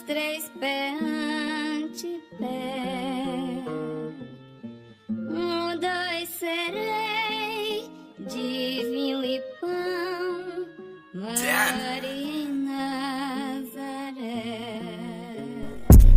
três perante pé. Dois serei de vinho e pão, Maria e Nazaré.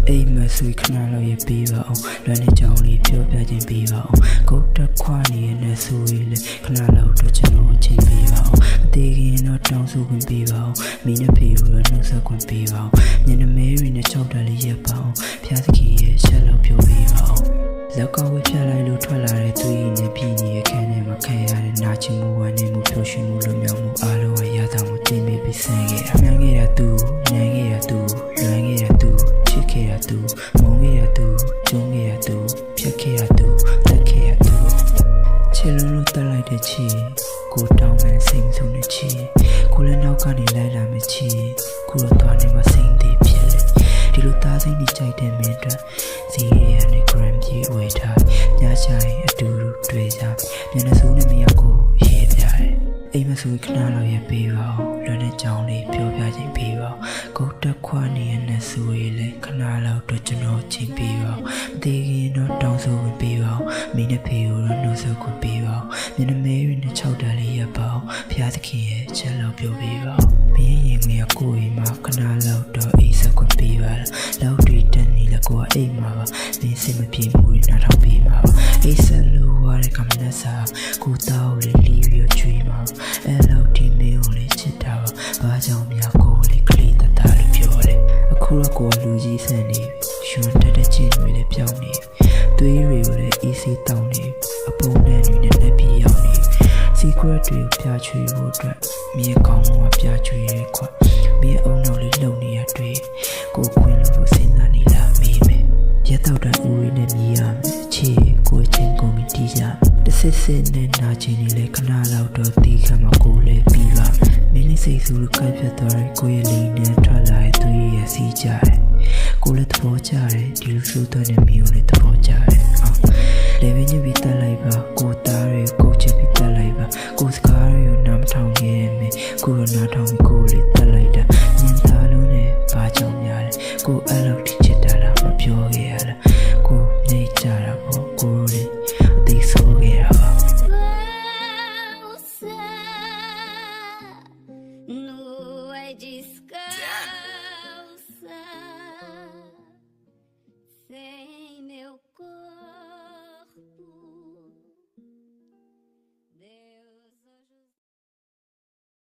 Ei mà suy khna lo ye pi ba ong lo ne chang li phyo pya chin pi ba ong ko ta khwa ni ye ne sui le khna lo to chin lo chin pi ba ong a te kin no tong su kun pi ba ong mi ne phi lo no sa kun pi ba ong nyen ne me ri ne chok ta li ye ba ong phya skin ye sha lo phyo pi ba ong လက်ကောက်ဝဲဖြတ်လိုက်လို့ထွက်လာတဲ့သူကြီးနဲ့ပြည်ကြီးရဲ့ခဲနဲ့မခံရတဲ့နာကျင်မှုဝမ်းနေမှုပျော်ရွှင်မှုလွတ်မြောက်မှုအားလုံးအရာသာမှုတင်ပေးပြီးဆင်းခဲ့တာမှန်ခဲ့တာသူညံခဲ့တာသူလွမ်းခဲ့တာသူချစ်ခဲ့တာသူမုန်းခဲ့တာသူကျုံးခဲ့တာသူဖြတ်ခဲ့တာသူတက်ခဲ့တာသူချစ်လုံးလို့တက်လိုက်တဲ့ချီကိုတောင်းမှန်စိတ်ဆုံးတဲ့ချီကိုလည်းနောက်ကနေလိုက်လာမယ့်ချီကိုတော့သွားနေမှစိတ်သေးဖြစ်လေဒီလိုသားစိတ်ကြီးကြိုက်တဲ့မင်းတို့စီရီယနဲ့ gram ကြီးဝေထားညချရင်အတူတူတွေ့ကြမျက်နှာစိုးနဲ့မရောက်ကိုရေးပြတယ်အိမ်မဆိုခဏလောက်ရပေးပါဦးလွန်တဲ့ကြောင်းလေးပြောပြခြင်းပေးပါဦးကိုတက်ခွာနေရတဲ့ဆိုရလေခဏလောက်တော့ကျွန်တော်ချင်းပေးပါဦးမသေးခင်တော့တောင်းဆိုဝင်ပေးပါဦးမိနဲ့ဖေကိုတော့နှုတ်ဆက်ခွင့်ပေးပါဦးမျက်နှာမဲရင်းနဲ့6တန်လေးရပါဦးဖျားသခင်ရဲ့ချက်လောက်ပြောပေးပါဦးမင်းရင်ငယ်ကိုအိမ်မှာခဏလောက်တော့အိမ်ဆက်ခွင့်ပေးပါလားလောက်တွေတက်နေလဲကိုကအိမ်မှာပါမင်းစိတ်မပြေမှုတွေနားထောင်ပေးပါအိမ်ဆက်လို့ရတဲ့ကမ္ဘာစာကိုတောက်လေးလီရကျွေးပါအဲ့လောက်ဒီမေကိုလေးချစ်တာပါဘာကြောင့်များကိုလေးကလေးတတလို့ပြောတယ်အခုတော့ကိုလူကြီးဆန်နေရွှန်တက်တဲ့ချင်းတွေလည်းပြောင်းနေသွေးတွေကိုလည်း easy တောင်းနေအပုံနဲ့တွေနဲ့လက်ပြီးရောက်နေ secret တွေကိုပြချွေဖို့အတွက်မြေကောင်းကပြချွေရဲခွမြေအုံနောက်လေးလုံနေရတွေ့ကိုခွင်လို့စဉ်းစားနေလားမေးမယ်ရက်တော့တဲ့ဦးရင်းနဲ့မြည်ရမယ်ချေကိုချင်းကုန်ပြီးတီးကြတစစ်စစ်နဲ့နာကျင်နေလေခဏလောက်တော့တီးခံမကိုလည်းပြီးပါမင်းလေးစိတ်ဆူလို့ကပ်ပြတ်သွားတဲ့ကိုရဲ့လိန်နဲ့ထွက်လာတဲ့သူရဲ့စီးကြတယ်ကိုလည်းသဘောကျတယ်ဒီလိုဆိုတဲ့နေမျိုးလည်းသဘောကျတယ်လေဝင်းကြီးပြီးတက်လိုက်ပါကိုသားတွေကိုချစ်ပြီးတက်လိုက်ပါကိုစကားတွေကိုနားမထောင်ခဲ့မယ်ကိုရနာထောင်ပြီးကိုလေးတက်လိုက်တာ